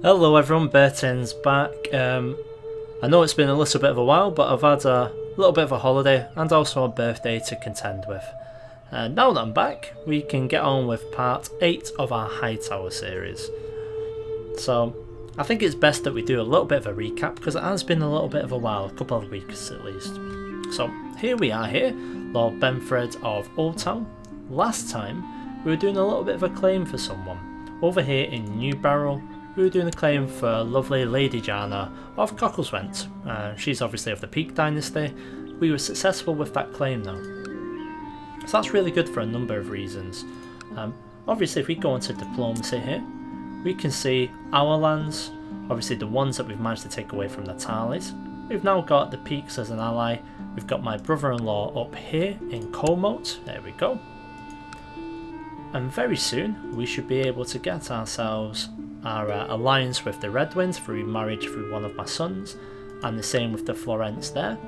Hello everyone, Bertin's back. I know it's been a little bit of a while, but I've had a little bit of a holiday and also a birthday to contend with. Now that I'm back, we can get on with part 8 of our Hightower series. So, I think it's best that we do a little bit of a recap because it has been a little bit of a while, a couple of weeks at least. So, here we are here, Lord Benfred of Old Town. Last time, we were doing a little bit of a claim for someone. Over here in New Barrel, we were doing a claim for lovely Lady Jana of Cockleswent. She's obviously of the Peak Dynasty. We were successful with that claim though. So that's really good for a number of reasons. Obviously if we go into diplomacy here, we can see our lands, obviously the ones that we've managed to take away from the Tarleys. We've now got the Peaks as an ally. We've got my brother-in-law up here in Colmote. There we go. And very soon we should be able to get ourselves our alliance with the Redwinds through marriage through one of my sons, and the same with the Florence there.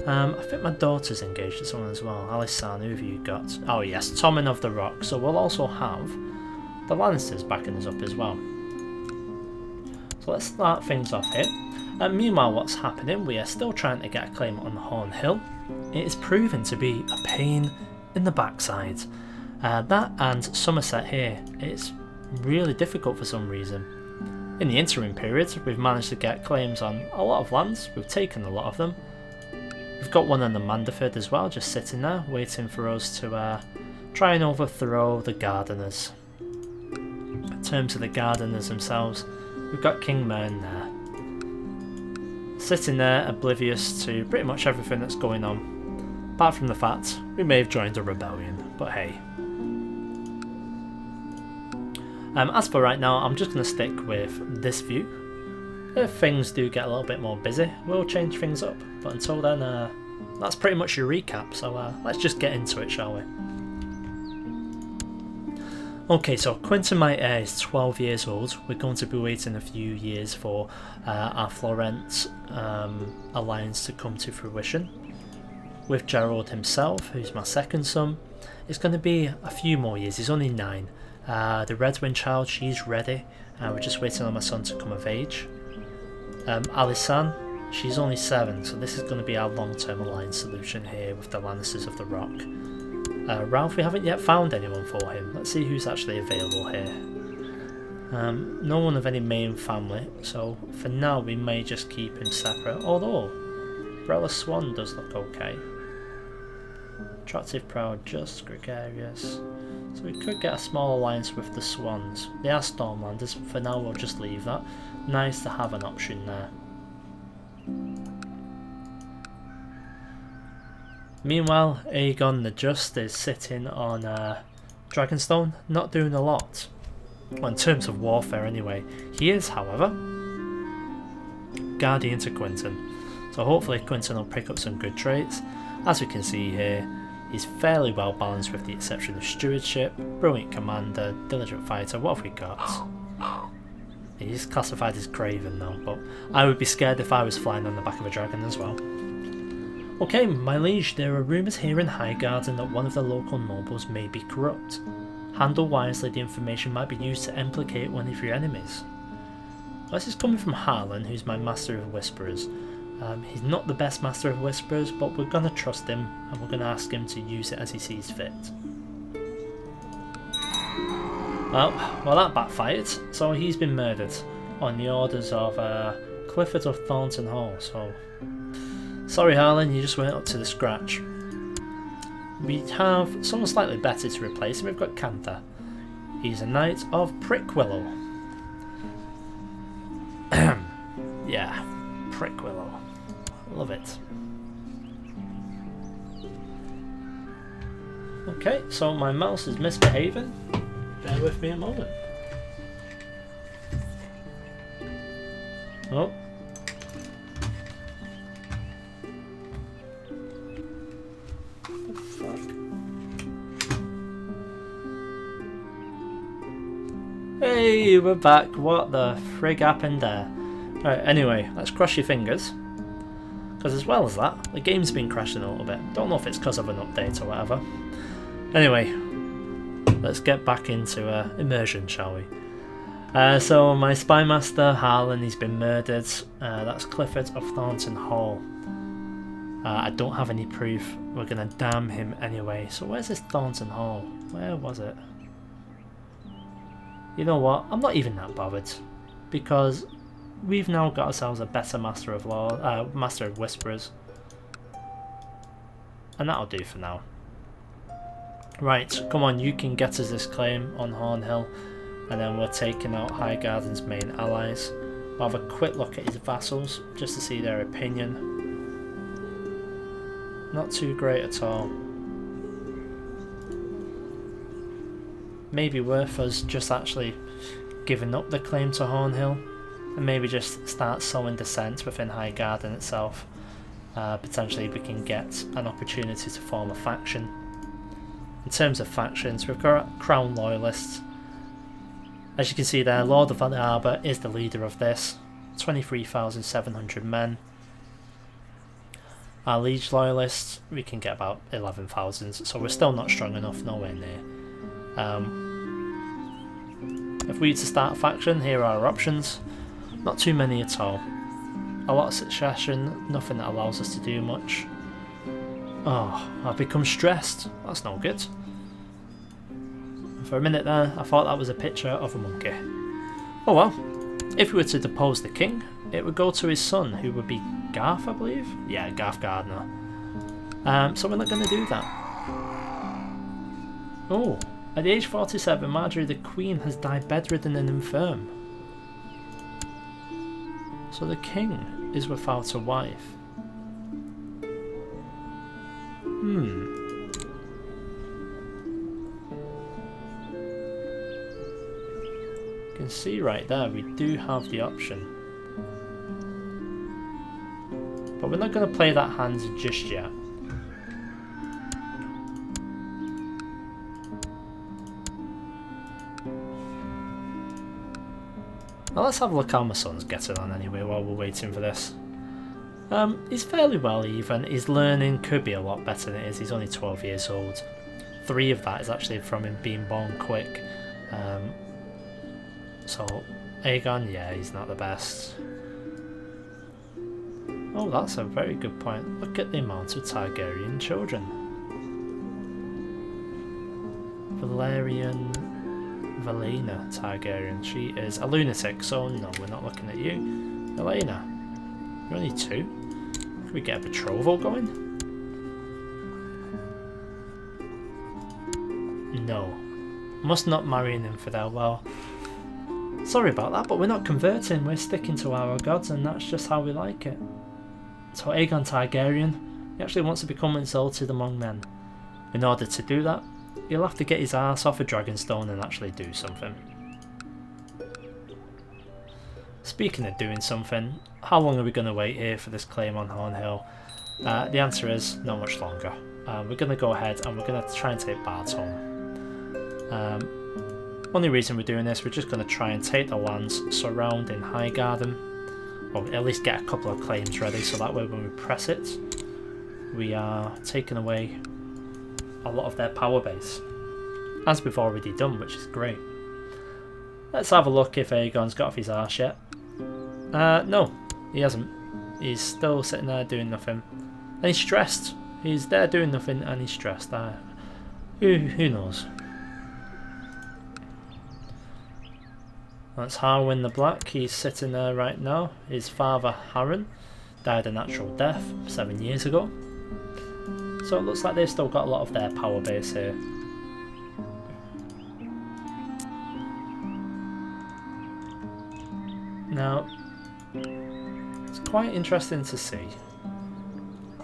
I think my daughter's engaged to someone as well. Alisane, who have you got? Oh yes, Tommen of the Rock. So we'll also have the Lannisters backing us up as well. So let's start things off here. And meanwhile, what's happening? We are still trying to get a claim on Horn Hill. It is proven to be a pain in the backside. That and Somerset here, it's really difficult for some reason. In the interim period, we've managed to get claims on a lot of lands. We've taken a lot of them. We've got one in the Manderford as well, just sitting there, waiting for us to try and overthrow the Gardeners. In terms of the Gardeners themselves, we've got King Mern there, sitting there oblivious to pretty much everything that's going on, apart from the fact we may have joined a rebellion, but hey. As for right now, I'm just going to stick with this view. If things do get a little bit more busy, we'll change things up. But until then, that's pretty much your recap, so let's just get into it, shall we? Okay, so Quinton, my heir, is 12 years old. We're going to be waiting a few years for our Florence alliance to come to fruition. With Gerald himself, who's my second son, it's going to be a few more years. He's only 9. The Redwind child, she's ready. We're just waiting on my son to come of age. Alisane, she's only 7, so this is going to be our long-term alliance solution here with the Lannisters of the Rock. Ralph, we haven't yet found anyone for him. Let's see who's actually available here. No one of any main family, so for now we may just keep him separate. Although, Brella Swan does look okay. Attractive, proud, just, gregarious. So we could get a small alliance with the Swans. They are Stormlanders, for now we'll just leave that. Nice to have an option there. Meanwhile, Aegon the Just is sitting on Dragonstone, not doing a lot. Well, in terms of warfare anyway. He is, however, guardian to Quinton. So hopefully Quinton will pick up some good traits. As we can see here, he's fairly well balanced with the exception of stewardship, brilliant commander, diligent fighter. What have we got? He's classified as craven though, but I would be scared if I was flying on the back of a dragon as well. Okay, my liege, there are rumours here in Highgarden that one of the local nobles may be corrupt. Handle wisely, the information might be used to implicate one of your enemies. This is coming from Harlan, who's my master of whisperers. He's not the best master of whisperers, but we're going to trust him and we're going to ask him to use it as he sees fit. Well, that backfired, so he's been murdered on the orders of Clifford of Thornton Hall, so sorry Harlan, you just weren't up to the scratch. We have someone slightly better to replace him. We've got Cantha. He's a knight of Prickwillow. Yeah, Prickwillow. Love it. Okay, so my mouse is misbehaving. Bear with me a moment. Oh. What the fuck? Hey, we're back. What the frig happened there? Right, anyway, let's cross your fingers. Because as well as that, the game's been crashing a little bit. Don't know if it's because of an update or whatever. Anyway, let's get back into immersion, shall we? So my spy master Harlan, he's been murdered. That's Clifford of Thornton Hall. I don't have any proof. We're gonna damn him anyway. So where's this Thornton Hall? Where was it? You know what? I'm not even that bothered, because we've now got ourselves a better master of master of whisperers, and that'll do for now. Right, come on, you can get us this claim on Hornhill, and then we're taking out Highgarden's main allies. We'll have a quick look at his vassals just to see their opinion. Not too great at all. Maybe worth us just actually giving up the claim to Hornhill, and maybe just start sowing dissent within Highgarden itself. Potentially we can get an opportunity to form a faction. In terms of factions, we've got Crown Loyalists. As you can see there, Lord of Van Harbour is the leader of this. 23,700 men. Our Liege Loyalists, we can get about 11,000, so we're still not strong enough, nowhere near. If we were to start a faction, here are our options. Not too many at all. A lot of succession, nothing that allows us to do much. Oh, I've become stressed. That's no good. For a minute there, I thought that was a picture of a monkey. Oh well. If we were to depose the king, it would go to his son, who would be Garth, I believe? Yeah, Garth Gardner. So we're not going to do that. Oh, at the age 47, Marjorie the Queen has died bedridden and infirm. So the king is without a wife. You can see right there, we do have the option. But we're not going to play that hand just yet. Now let's have a look how my son's getting on anyway while we're waiting for this. He's fairly well even. His learning could be a lot better than it is. He's only 12 years old. 3 of that is actually from him being born quick. So Aegon, yeah, he's not the best. Oh, that's a very good point. Look at the amount of Targaryen children. Valena Targaryen. She is a lunatic, so no, we're not looking at you. Elena, you're only 2. Can we get a betrothal going? No. Must not marry an infidel. Well, sorry about that, but we're not converting. We're sticking to our gods, and that's just how we like it. So Aegon Targaryen, he actually wants to become exalted among men. In order to do that, he'll have to get his arse off a Dragonstone and actually do something. Speaking of doing something, how long are we going to wait here for this claim on Hornhill? The answer is not much longer. We're going to go ahead and we're going to try and take Bartholme. Only reason we're doing this, we're just going to try and take the lands surrounding Highgarden, or at least get a couple of claims ready, so that way when we press it, we are taking away a lot of their power base, as we've already done, which is great. Let's have a look if Aegon's got off his arse yet. No, he hasn't. He's still sitting there doing nothing, and he's stressed. He's there doing nothing and he's stressed. Who knows? That's Harwin the Black. He's sitting there right now. His father Harren died a natural death 7 years ago. So it looks like they've still got a lot of their power base here. Now, it's quite interesting to see.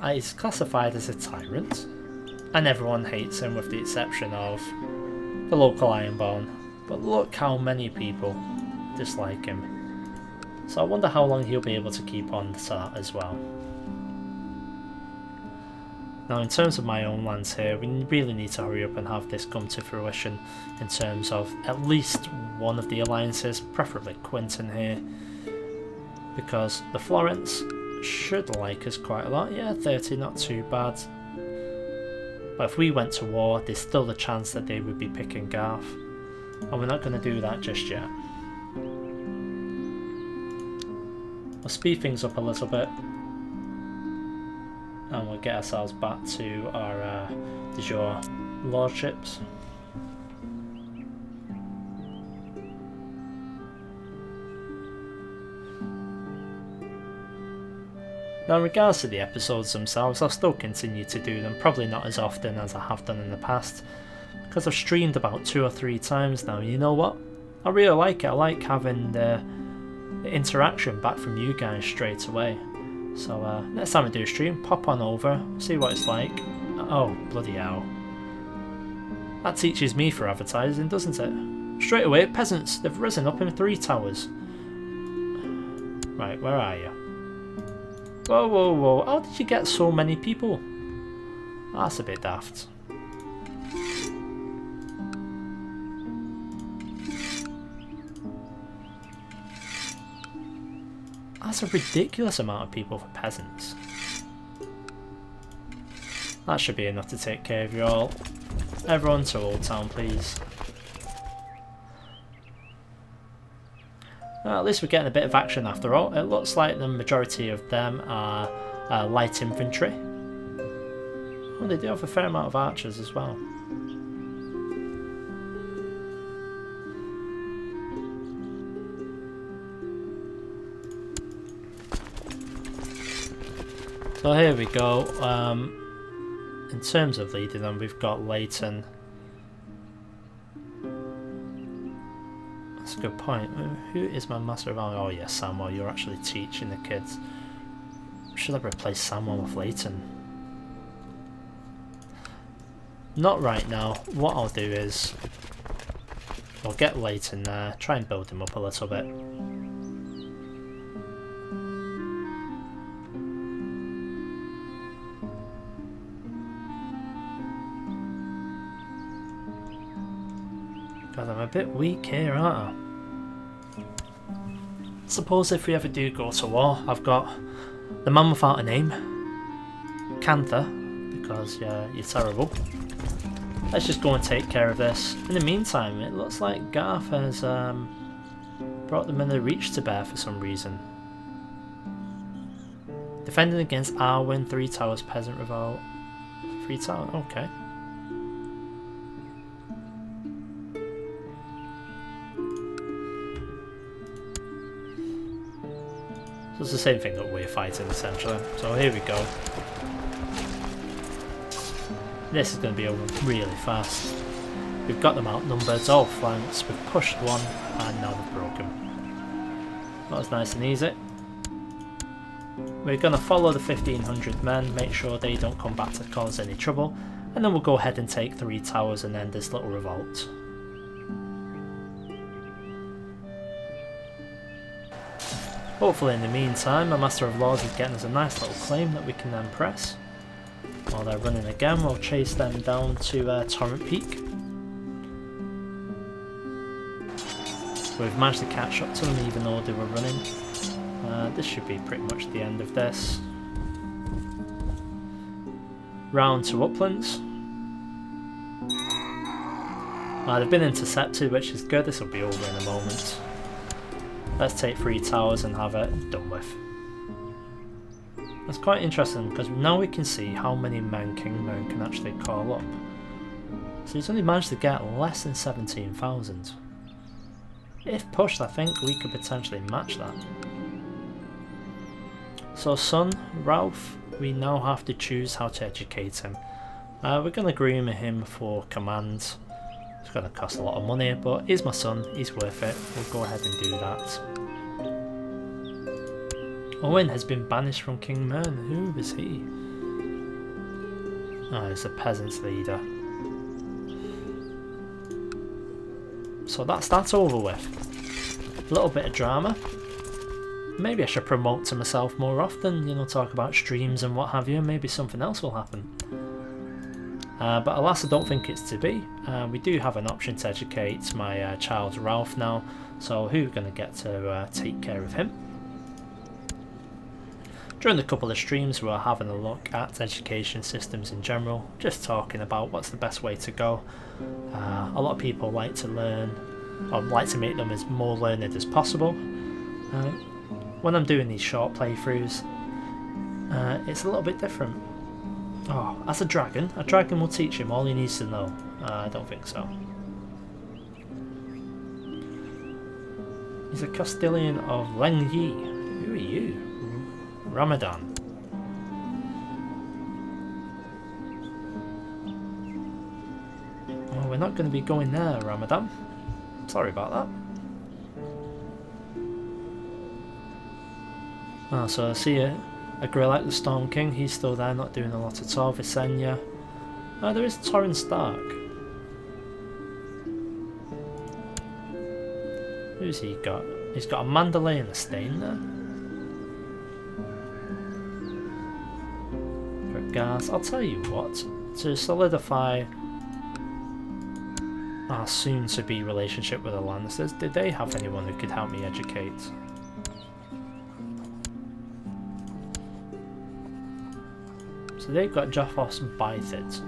He's classified as a tyrant, and everyone hates him with the exception of the local Ironborn. But look how many people dislike him. So I wonder how long he'll be able to keep on to that as well. Now in terms of my own lands here, we really need to hurry up and have this come to fruition in terms of at least one of the alliances, preferably Quinton here, because the Florents should like us quite a lot. Yeah, 30, not too bad. But if we went to war, there's still the chance that they would be picking Garth, and we're not going to do that just yet. We'll speed things up a little bit. And we'll get ourselves back to our de jure lordships. Now in regards to the episodes themselves, I'll still continue to do them, probably not as often as I have done in the past, because I've streamed about 2 or 3 times now. You know what? I really like it. I like having the interaction back from you guys straight away. So next time I do a stream, pop on over, see what it's like. Oh, bloody hell. That teaches me for advertising, doesn't it? Straight away, peasants, they've risen up in 3 towers. Right, where are you? Whoa, whoa, whoa, how did you get so many people? That's a bit daft. That's a ridiculous amount of people for peasants. That should be enough to take care of you all. Everyone to Old Town, please. At least we're getting a bit of action after all. It looks like the majority of them are light infantry. Oh, they do have a fair amount of archers as well. So here we go. In terms of leading them, we've got Leighton. That's a good point. Who is my master of army? Oh yes, Samuel, you're actually teaching the kids. Should I replace Samuel with Leighton? Not right now. What I'll do is I'll get Leighton there, try and build him up a little bit. God, I'm a bit weak here, aren't I? Suppose if we ever do go to war, I've got the man without a name, Cantha, because you're terrible. Let's just go and take care of this. In the meantime, it looks like Garth has brought them in the reach to bear for some reason. Defending against Arwen, 3 towers, peasant revolt. 3 towers, okay. So it's the same thing that we're fighting essentially. So here we go. This is going to be over really fast. We've got them outnumbered, all flanks, we've pushed one, and now they've broken. That was nice and easy. We're going to follow the 1500 men, make sure they don't come back to cause any trouble, and then we'll go ahead and take 3 towers and end this little revolt. Hopefully in the meantime, my Master of Laws is getting us a nice little claim that we can then press. While they're running again, we'll chase them down to Torrent Peak. We've managed to catch up to them even though they were running. This should be pretty much the end of this. Round to Uplands. They've been intercepted, which is good. This will be over in a moment. Let's take 3 towers and have it done with. That's quite interesting because now we can see how many men King Moon can actually call up. So he's only managed to get less than 17,000. If pushed, I think we could potentially match that. So son, Ralph, we now have to choose how to educate him. We're going to groom him for command. It's going to cost a lot of money, but he's my son, he's worth it. We'll go ahead and do that. Owen has been banished from King Mern. Who is he? Oh, he's a peasant's leader. So that's that over with. A little bit of drama. Maybe I should promote to myself more often, you know, talk about streams and what have you, maybe something else will happen. But alas, I don't think it's to be. We do have an option to educate my child Ralph now, so who's going to get to take care of him? During the couple of streams we were having a look at education systems in general, just talking about what's the best way to go. A lot of people like to learn I'd like to make them as more learned as possible. When I'm doing these short playthroughs, it's a little bit different. Oh, as a dragon will teach him all he needs to know. I don't think so. He's a Castilian of Lengyi. Who are you? Ramadan. Oh, we're not going to be going there, Ramadan. Sorry about that. Oh, so I see a grill like the Storm King. He's still there, not doing a lot at all. Visenya. Oh, there is Torrent Stark. Who's he got? He's got a Mandalay and a Stain there. For Gas, I'll tell you what. To solidify our soon-to-be relationship with the Lannisters, did they have anyone who could help me educate? So they've got Joffos Bythid.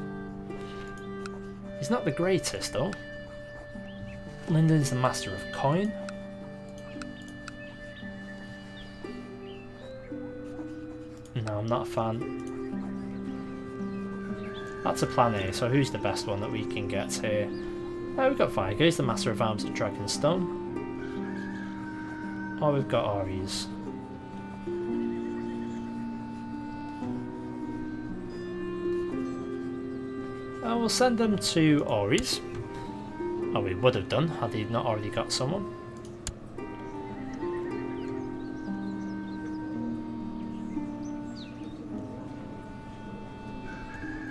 He's not the greatest though. Lyndon's the master of coin. No, I'm not a fan. That's a plan A, so who's the best one that we can get here? We've got Vigo, he's the master of arms at Dragonstone. Oh, we've got Ares. We'll send them to Ares. Oh, we would have done had he not already got someone.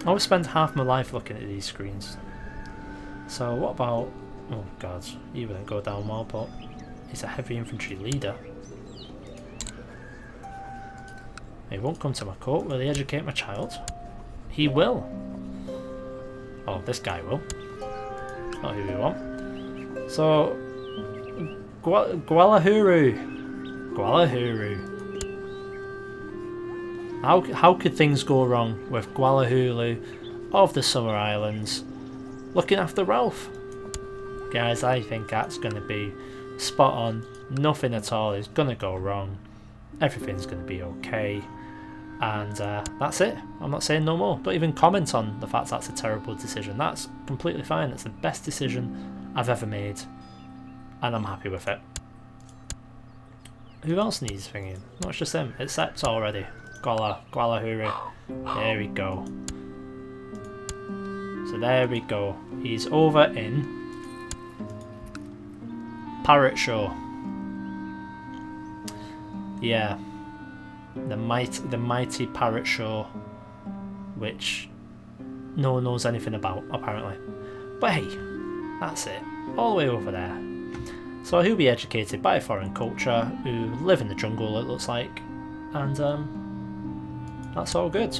I always spend half my life looking at these screens. So what about... oh god, he wouldn't go down well, but he's a heavy infantry leader. He won't come to my court. Will he educate my child? He will. Oh, this guy will. Not who we want. So, Gwalahuru. How could things go wrong with Gwalahulu of the Summer Islands looking after Ralph? Guys, I think that's going to be spot on. Nothing at all is going to go wrong. Everything's going to be okay. And that's it. I'm not saying no more. Don't even comment on the fact that's a terrible decision. That's completely fine. It's the best decision I've ever made. And I'm happy with it. Who else needs thinking? No, it's just him. It's Sept already. Gwalahuru. There we go. So there we go. He's over in Parrot Shore. Yeah. The mighty Parrot Shore, which no one knows anything about, apparently. But hey, that's it. All the way over there. So he'll be educated by a foreign culture, who live in the jungle, it looks like. And that's all good.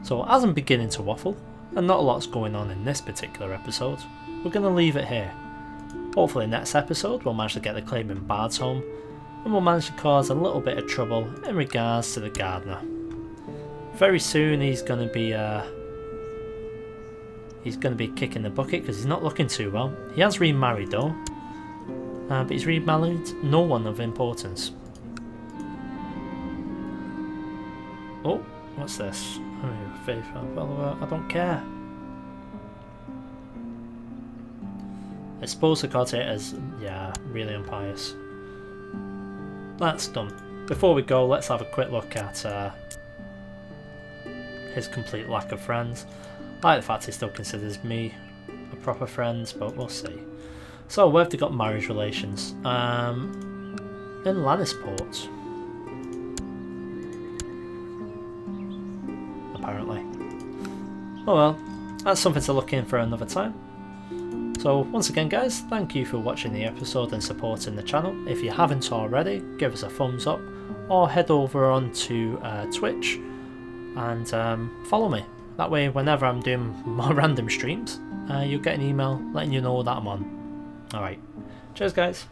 So as I'm beginning to waffle, and not a lot's going on in this particular episode, we're going to leave it here. Hopefully next episode we'll manage to get the claiming bards home, and we'll manage to cause a little bit of trouble in regards to the gardener. Very soon he's going to be kicking the bucket because he's not looking too well. He has remarried though, but he's remarried no one of importance. Oh, what's this? Oh, faithful follower. I don't care. Expose the commentators. Yeah, really impious. That's done. Before we go, let's have a quick look at his complete lack of friends. I like the fact he still considers me a proper friend, but we'll see. So, where have they got marriage relations? In Lannisport. Apparently. Oh well, that's something to look in for another time. So once again guys, thank you for watching the episode and supporting the channel. If you haven't already, give us a thumbs up or head over onto Twitch and follow me. That way whenever I'm doing more random streams, you'll get an email letting you know that I'm on. Alright, cheers guys.